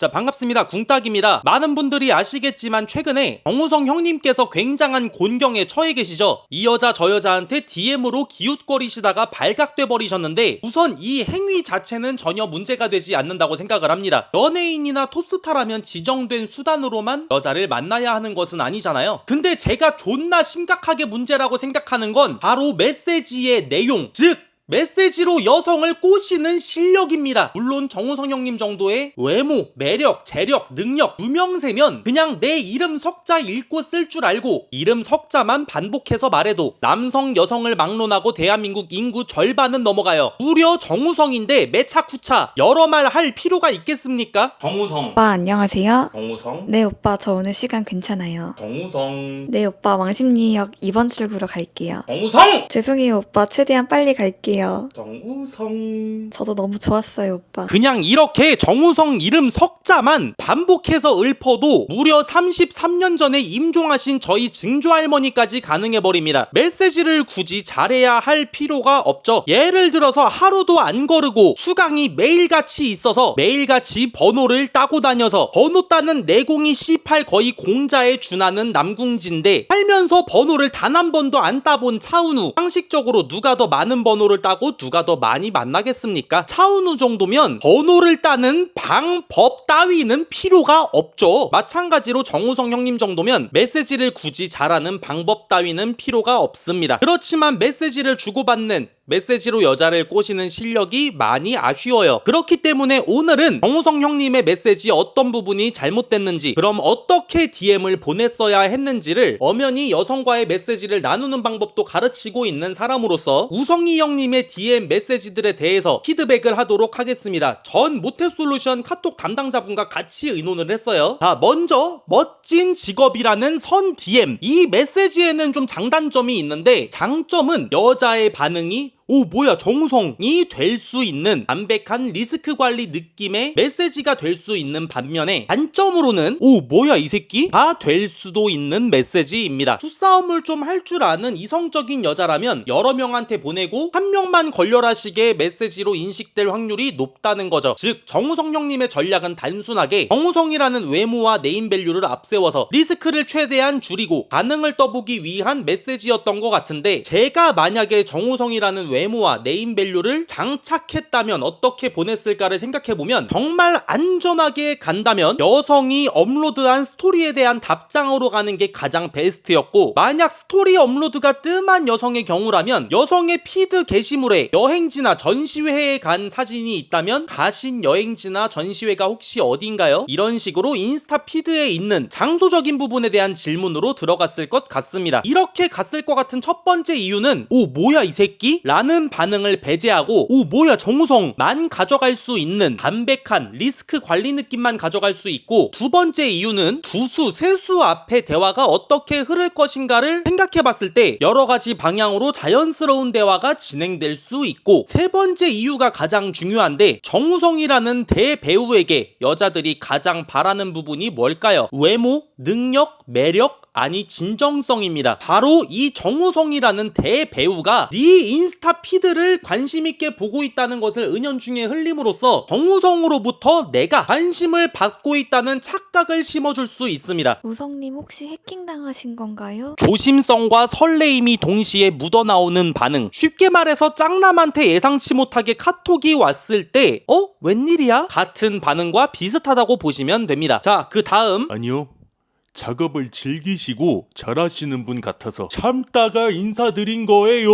자, 반갑습니다. 궁딱입니다. 많은 분들이 아시겠지만 최근에 정우성 형님께서 굉장한 곤경에 처해 계시죠. 이 여자 저 여자한테 DM으로 기웃거리시다가 발각돼 버리셨는데, 우선 이 행위 자체는 전혀 문제가 되지 않는다고 생각을 합니다. 연예인이나 톱스타라면 지정된 수단으로만 여자를 만나야 하는 것은 아니잖아요. 근데 제가 존나 심각하게 문제라고 생각하는 건 바로 메시지의 내용, 즉 메시지로 여성을 꼬시는 실력입니다. 물론 정우성 형님 정도의 외모, 매력, 재력, 능력 유명세면 그냥 내 이름 석자 읽고 쓸 줄 알고 이름 석자만 반복해서 말해도 남성, 여성을 막론하고 대한민국 인구 절반은 넘어가요. 무려 정우성인데 매차쿠차 여러 말 할 필요가 있겠습니까? 정우성. 오빠 안녕하세요. 정우성. 네 오빠 저 오늘 시간 괜찮아요. 정우성. 네 오빠 왕십리역 2번 출구로 갈게요. 정우성! 죄송해요 오빠 최대한 빨리 갈게요. 정우성. 저도 너무 좋았어요 오빠. 그냥 이렇게 정우성 이름 석자만 반복해서 읊어도 무려 33년 전에 임종하신 저희 증조할머니까지 가능해버립니다. 메시지를 굳이 잘해야 할 필요가 없죠. 예를 들어서 하루도 안 거르고 수강이 매일같이 있어서 매일같이 번호를 따고 다녀서 번호 따는 내공이 C8 거의 공자에 준하는 남궁진데, 살면서 번호를 단 한 번도 안 따본 차은우, 상식적으로 누가 더 많은 번호를 따고 누가 더 많이 만나겠습니까? 차은우 정도면 번호를 따는 방법 따위는 필요가 없죠. 마찬가지로 정우성 형님 정도면 메시지를 굳이 잘하는 방법 따위는 필요가 없습니다. 그렇지만 메시지를 주고받는, 메시지로 여자를 꼬시는 실력이 많이 아쉬워요. 그렇기 때문에 오늘은 정우성 형님의 메시지 어떤 부분이 잘못됐는지, 그럼 어떻게 DM을 보냈어야 했는지를 엄연히 여성과의 메시지를 나누는 방법도 가르치고 있는 사람으로서 우성이 형님의 DM 메시지들에 대해서 피드백을 하도록 하겠습니다. 전 모태솔루션 카톡 담당자분과 같이 의논을 했어요. 자, 먼저 멋진 직업이라는 선 DM, 이 메시지에는 좀 장단점이 있는데, 장점은 여자의 반응이 오 뭐야 정우성이 될 수 있는 담백한 리스크 관리 느낌의 메시지가 될 수 있는 반면에, 단점으로는 오 뭐야 이 새끼 다 될 수도 있는 메시지입니다. 수싸움을 좀 할 줄 아는 이성적인 여자라면 여러 명한테 보내고 한 명만 걸려라식의 메시지로 인식될 확률이 높다는 거죠. 즉 정우성 형님의 전략은 단순하게 정우성이라는 외모와 네임밸류를 앞세워서 리스크를 최대한 줄이고 반응을 떠보기 위한 메시지였던 것 같은데, 제가 만약에 정우성이라는 외모와 네임밸류를 장착했다면 어떻게 보냈을까를 생각해보면, 정말 안전하게 간다면 여성이 업로드한 스토리에 대한 답장으로 가는 게 가장 베스트였고, 만약 스토리 업로드가 뜸한 여성의 경우라면 여성의 피드 게시물에 여행지나 전시회에 간 사진이 있다면 가신 여행지나 전시회가 혹시 어딘가요? 이런 식으로 인스타 피드에 있는 장소적인 부분에 대한 질문으로 들어갔을 것 같습니다. 이렇게 갔을 것 같은 첫 번째 이유는 오 뭐야 이 새끼? 라는 반응을 배제하고 오 뭐야 정우성만 가져갈 수 있는 담백한 리스크 관리 느낌만 가져갈 수 있고, 두 번째 이유는 두수, 세수 앞에 대화가 어떻게 흐를 것인가를 생각해봤을 때 여러 가지 방향으로 자연스러운 대화가 진행될 수 있고, 세 번째 이유가 가장 중요한데, 정우성이라는 대배우에게 여자들이 가장 바라는 부분이 뭘까요? 외모, 능력, 매력, 아니 진정성입니다. 바로 이 정우성이라는 대배우가 네 인스타 피드를 관심있게 보고 있다는 것을 은연중에 흘림으로써 정우성으로부터 내가 관심을 받고 있다는 착각을 심어줄 수 있습니다. 우성님 혹시 해킹당하신 건가요? 조심성과 설레임이 동시에 묻어나오는 반응. 쉽게 말해서 짱남한테 예상치 못하게 카톡이 왔을 때 웬일이야? 같은 반응과 비슷하다고 보시면 됩니다. 자, 그 다음 아니요. 작업을 즐기시고 잘하시는 분 같아서 참다가 인사드린 거예요.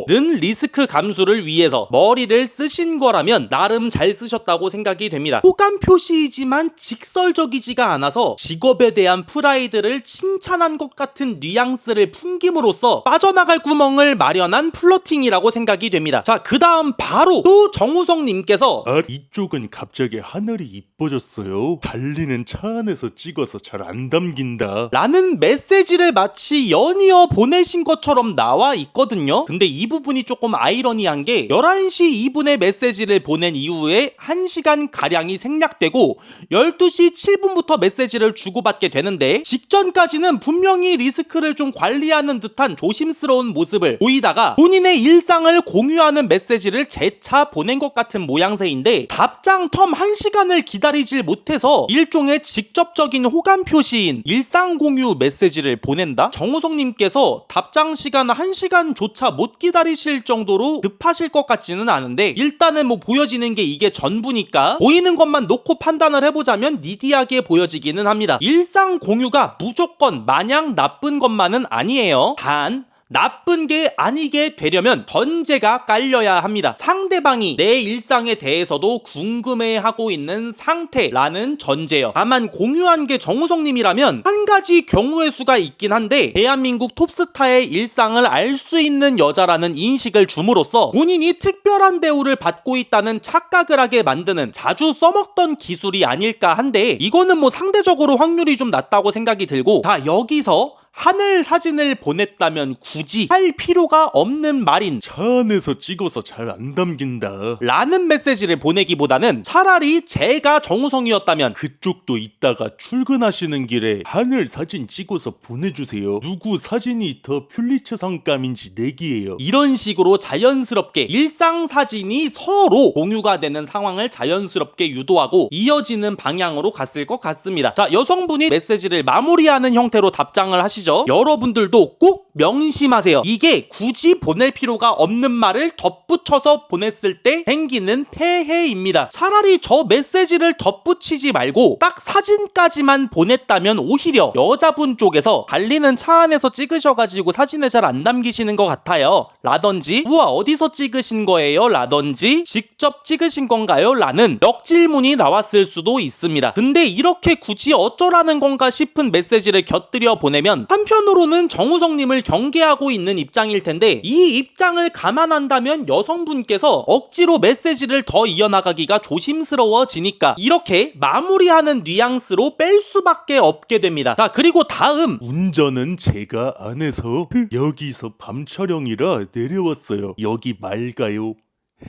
는 리스크 감수를 위해서 머리를 쓰신 거라면 나름 잘 쓰셨다고 생각이 됩니다. 호감 표시이지만 직설적이지가 않아서 직업에 대한 프라이드를 칭찬한 것 같은 뉘앙스를 풍김으로써 빠져나갈 구멍을 마련한 플러팅이라고 생각이 됩니다. 자, 그 다음 바로 또 정우성님께서 이쪽은 갑자기 하늘이 이뻐졌어요. 달리는 차 안에서 찍어서 잘 안 담겨 넘긴다. 라는 메시지를 마치 연이어 보내신 것처럼 나와 있거든요. 근데 이 부분이 조금 아이러니한 게 11시 2분에 메시지를 보낸 이후에 1시간 가량이 생략되고 12시 7분부터 메시지를 주고받게 되는데 직전까지는 분명히 리스크를 좀 관리하는 듯한 조심스러운 모습을 보이다가 본인의 일상을 공유하는 메시지를 재차 보낸 것 같은 모양새인데 답장 텀 1시간을 기다리질 못해서 일종의 직접적인 호감 표시인 일상 공유 메시지를 보낸다? 정우성님께서 답장 시간 1시간조차 못 기다리실 정도로 급하실 것 같지는 않은데 일단은 뭐 보여지는 게 이게 전부니까 보이는 것만 놓고 판단을 해보자면 니디하게 보여지기는 합니다. 일상 공유가 무조건 마냥 나쁜 것만은 아니에요. 단 나쁜 게 아니게 되려면 전제가 깔려야 합니다. 상대방이 내 일상에 대해서도 궁금해하고 있는 상태라는 전제요. 다만 공유한 게 정우성님이라면 한 가지 경우의 수가 있긴 한데 대한민국 톱스타의 일상을 알 수 있는 여자라는 인식을 줌으로써 본인이 특별한 대우를 받고 있다는 착각을 하게 만드는 자주 써먹던 기술이 아닐까 한데 이거는 뭐 상대적으로 확률이 좀 낮다고 생각이 들고 자 여기서 하늘 사진을 보냈다면 굳이 할 필요가 없는 말인 차 안에서 찍어서 잘 안 담긴다. 라는 메시지를 보내기보다는 차라리 제가 정우성이었다면 그쪽도 이따가 출근하시는 길에 하늘 사진 찍어서 보내주세요. 누구 사진이 더 퓰리처 상감인지 내기예요. 이런 식으로 자연스럽게 일상 사진이 서로 공유가 되는 상황을 자연스럽게 유도하고 이어지는 방향으로 갔을 것 같습니다. 자, 여성분이 메시지를 마무리하는 형태로 답장을 하시죠. 여러분들도 꼭 명심하세요. 이게 굳이 보낼 필요가 없는 말을 덧붙여서 보냈을 때 생기는 폐해입니다. 차라리 저 메시지를 덧붙이지 말고 딱 사진까지만 보냈다면 오히려 여자분 쪽에서 달리는 차 안에서 찍으셔가지고 사진을 잘 안 남기시는 것 같아요. 라든지 우와 어디서 찍으신 거예요? 라든지 직접 찍으신 건가요? 라는 역질문이 나왔을 수도 있습니다. 근데 이렇게 굳이 어쩌라는 건가 싶은 메시지를 곁들여 보내면 한편으로는 정우성님을 경계하고 있는 입장일 텐데 이 입장을 감안한다면 여성분께서 억지로 메시지를 더 이어나가기가 조심스러워지니까 이렇게 마무리하는 뉘앙스로 뺄 수밖에 없게 됩니다. 자 그리고 다음 운전은 제가 안 해서 여기서 밤 촬영이라 내려왔어요. 여기 맑아요.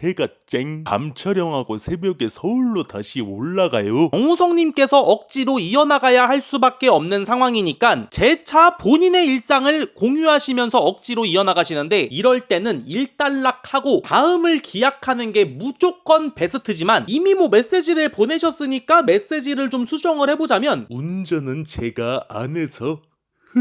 해가 쨍. 밤 촬영하고 새벽에 서울로 다시 올라가요. 정우성님께서 억지로 이어나가야 할 수밖에 없는 상황이니까 재차 본인의 일상을 공유하시면서 억지로 이어나가시는데 이럴 때는 일단락하고 다음을 기약하는 게 무조건 베스트지만 이미 뭐 메시지를 보내셨으니까 메시지를 좀 수정을 해보자면 운전은 제가 안 해서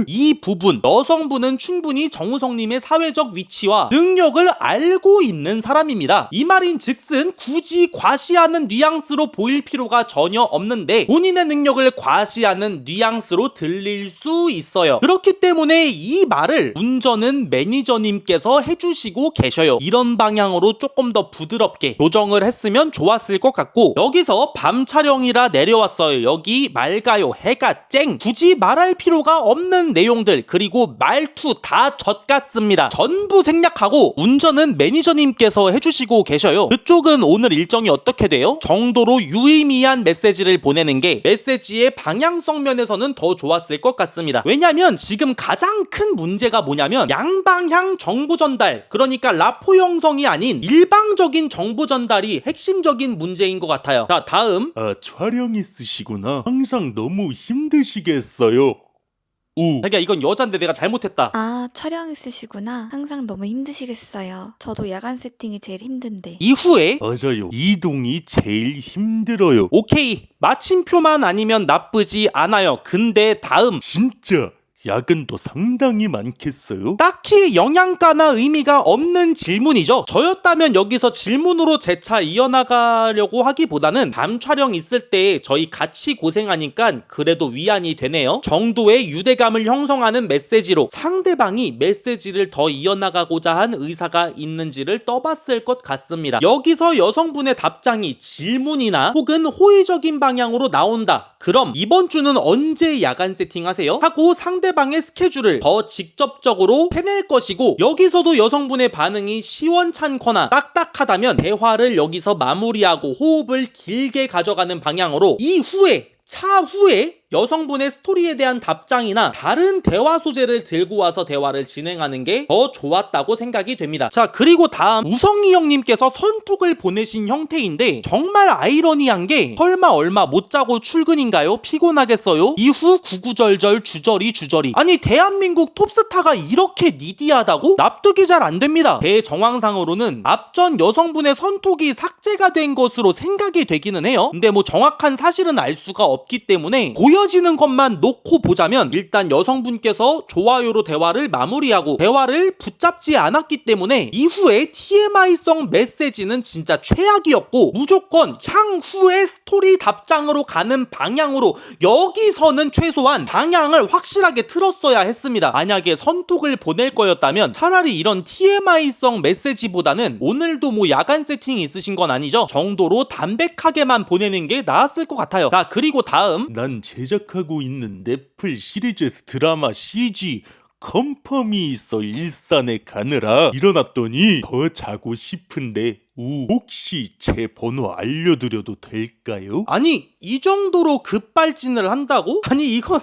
이 부분 여성분은 충분히 정우성님의 사회적 위치와 능력을 알고 있는 사람입니다. 이 말인 즉슨 굳이 과시하는 뉘앙스로 보일 필요가 전혀 없는데 본인의 능력을 과시하는 뉘앙스로 들릴 수 있어요. 그렇기 때문에 이 말을 운전은 매니저님께서 해주시고 계셔요. 이런 방향으로 조금 더 부드럽게 조정을 했으면 좋았을 것 같고 여기서 밤 촬영이라 내려왔어요. 여기 맑아요. 해가 쨍. 굳이 말할 필요가 없는 내용들 그리고 말투 다 젖같습니다. 전부 생략하고 운전은 매니저님께서 해주시고 계셔요. 그쪽은 오늘 일정이 어떻게 돼요? 정도로 유의미한 메시지를 보내는 게 메시지의 방향성 면에서는 더 좋았을 것 같습니다. 왜냐면 지금 가장 큰 문제가 뭐냐면 양방향 정보 전달 그러니까 라포 형성이 아닌 일방적인 정보 전달이 핵심적인 문제인 것 같아요. 자 다음 아 촬영 있으시구나. 항상 너무 힘드시겠어요. 자기야 이건 여잔데 내가 잘못했다. 아, 촬영 있으시구나. 항상 너무 힘드시겠어요. 저도 야간 세팅이 제일 힘든데. 이후에 맞아요. 이동이 제일 힘들어요. 오케이 마침표만 아니면 나쁘지 않아요. 근데 다음 진짜 야근도 상당히 많겠어요? 딱히 영양가나 의미가 없는 질문이죠. 저였다면 여기서 질문으로 재차 이어나가려고 하기보다는 밤 촬영 있을 때 저희 같이 고생하니까 그래도 위안이 되네요 정도의 유대감을 형성하는 메시지로 상대방이 메시지를 더 이어나가고자 한 의사가 있는지를 떠봤을 것 같습니다. 여기서 여성분의 답장이 질문이나 혹은 호의적인 방향으로 나온다. 그럼 이번 주는 언제 야간 세팅하세요? 하고 상대방의 스케줄을 더 직접적으로 해낼 것이고 여기서도 여성분의 반응이 시원찮거나 딱딱하다면 대화를 여기서 마무리하고 호흡을 길게 가져가는 방향으로 이후에 차후에 여성분의 스토리에 대한 답장이나 다른 대화 소재를 들고 와서 대화를 진행하는 게 더 좋았다고 생각이 됩니다. 자, 그리고 다음 우성이 형님께서 선톡을 보내신 형태인데 정말 아이러니한 게 설마 얼마 못 자고 출근인가요? 피곤하겠어요? 이후 구구절절 주저리 아니 대한민국 톱스타가 이렇게 니디하다고? 납득이 잘 안 됩니다. 제 정황상으로는 앞전 여성분의 선톡이 삭제가 된 것으로 생각이 되기는 해요. 근데 뭐 정확한 사실은 알 수가 없기 때문에 보여지는 것만 놓고 보자면 일단 여성분께서 좋아요로 대화를 마무리하고 대화를 붙잡지 않았기 때문에 이후에 TMI성 메시지는 진짜 최악이었고 무조건 향후의 스토리 답장으로 가는 방향으로 여기서는 최소한 방향을 확실하게 틀었어야 했습니다. 만약에 선톡을 보낼 거였다면 차라리 이런 TMI성 메시지보다는 오늘도 뭐 야간 세팅이 있으신 건 아니죠? 정도로 담백하게만 보내는 게 나았을 것 같아요. 자, 그리고 다음 난 제작하고 있는 넷플 시리즈 드라마 CG 컨펌이 있어 일산에 가느라 일어났더니 더 자고 싶은데 혹시 제 번호 알려드려도 될까요? 아니 이 정도로 급발진을 한다고? 아니 이거는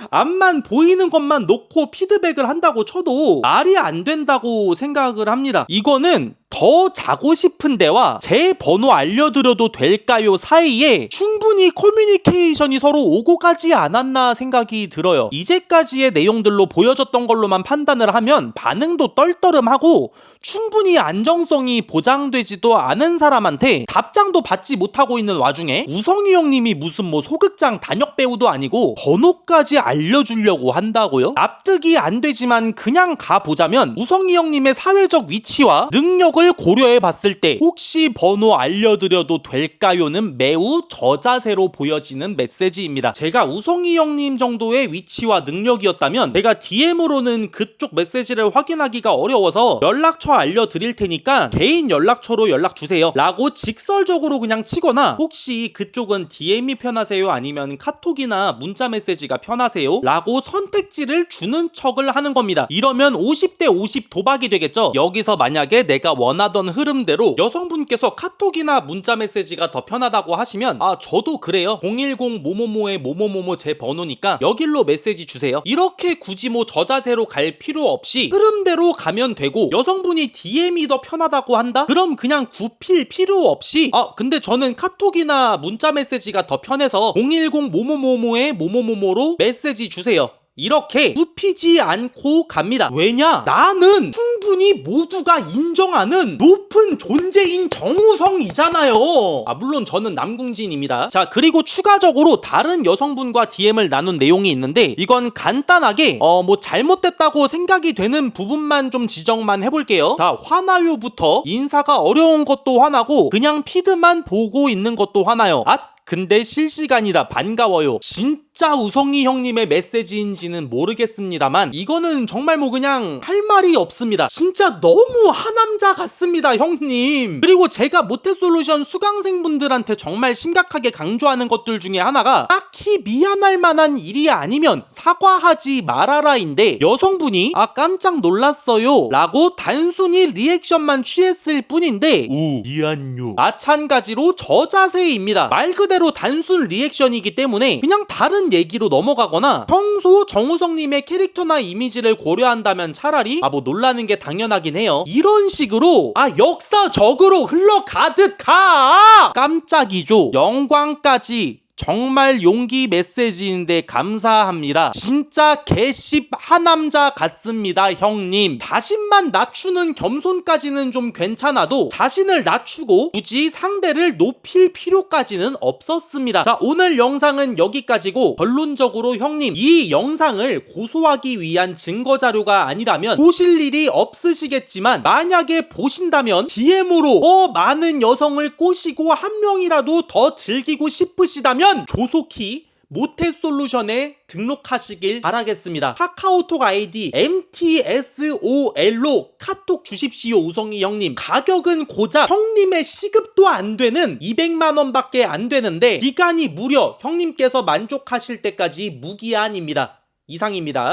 앞만 보이는 것만 놓고 피드백을 한다고 쳐도 말이 안 된다고 생각을 합니다. 이거는 더 자고 싶은데와 제 번호 알려드려도 될까요 사이에 충분히 커뮤니케이션이 서로 오고 가지 않았나 생각이 들어요. 이제까지의 내용들로 보여졌던 걸로만 판단을 하면 반응도 떨떠름하고 충분히 안정성이 보장되지도 않은 사람한테 답장도 받지 못하고 있는 와중에 우성이 형님이 무슨 뭐 소극장 단역 배우도 아니고 번호까지 알려주려고 한다고요? 납득이 안 되지만 그냥 가보자면 우성이 형님의 사회적 위치와 능력을 고려해 봤을 때 혹시 번호 알려드려도 될까요는 매우 저자세로 보여지는 메시지입니다. 제가 우성이 형님 정도의 위치와 능력이었다면 제가 DM으로는 그쪽 메시지를 확인하기가 어려워서 연락처 알려드릴 테니까 개인 연락처로 연락 주세요 라고 직설적으로 그냥 치거나 혹시 그쪽은 DM이 편하세요 아니면 카톡이나 문자 메시지가 편하세요 라고 선택지를 주는 척을 하는 겁니다. 이러면 50대 50 도박이 되겠죠. 여기서 만약에 내가 원하던 흐름대로 여성분께서 카톡이나 문자 메시지가 더 편하다고 하시면 아 저도 그래요 010 모모모의 모모모모 제 번호니까 여길로 메시지 주세요 이렇게 굳이 뭐 저자세로 갈 필요 없이 흐름대로 가면 되고 여성분이 DM이 더 편하다고 한다? 그럼 그냥 굽힐 필요 없이 근데 저는 카톡이나 문자 메시지가 더 편해서 010 모모모모의 모모모모로 메시지 주세요 이렇게 굽히지 않고 갑니다. 왜냐? 나는 충분히 모두가 인정하는 높은 존재인 정우성이잖아요. 물론 저는 남궁진입니다. 자, 그리고 추가적으로 다른 여성분과 DM을 나눈 내용이 있는데 이건 간단하게 뭐 잘못됐다고 생각이 되는 부분만 좀 지적만 해볼게요. 자, 화나요부터 인사가 어려운 것도 화나고 그냥 피드만 보고 있는 것도 화나요. 근데 실시간이다 반가워요. 진짜 우성이 형님의 메시지인지는 모르겠습니다만 이거는 정말 뭐 그냥 할 말이 없습니다. 진짜 너무 하남자 같습니다 형님. 그리고 제가 모태솔루션 수강생분들한테 정말 심각하게 강조하는 것들 중에 하나가 딱히 미안할 만한 일이 아니면 사과하지 말아라인데 여성분이 깜짝 놀랐어요 라고 단순히 리액션만 취했을 뿐인데 미안요. 마찬가지로 저자세입니다. 말 그대로 단순 리액션이기 때문에 그냥 다른 얘기로 넘어가거나 평소 정우성님의 캐릭터나 이미지를 고려한다면 차라리 뭐 놀라는 게 당연하긴 해요. 이런 식으로 역사적으로 흘러가듯 가! 깜짝이죠. 영광까지 정말 용기 메시지인데 감사합니다. 진짜 개씹 하남자 같습니다 형님. 자신만 낮추는 겸손까지는 좀 괜찮아도 자신을 낮추고 굳이 상대를 높일 필요까지는 없었습니다. 자, 오늘 영상은 여기까지고 결론적으로 형님 이 영상을 고소하기 위한 증거자료가 아니라면 보실 일이 없으시겠지만 만약에 보신다면 DM으로 더 많은 여성을 꼬시고 한 명이라도 더 즐기고 싶으시다면 조속히 모태솔루션에 등록하시길 바라겠습니다. 카카오톡 아이디 MTSOL로 카톡 주십시오 우성이 형님. 가격은 고작 형님의 시급도 안 되는 200만원 밖에 안 되는데 기간이 무려 형님께서 만족하실 때까지 무기한입니다. 이상입니다.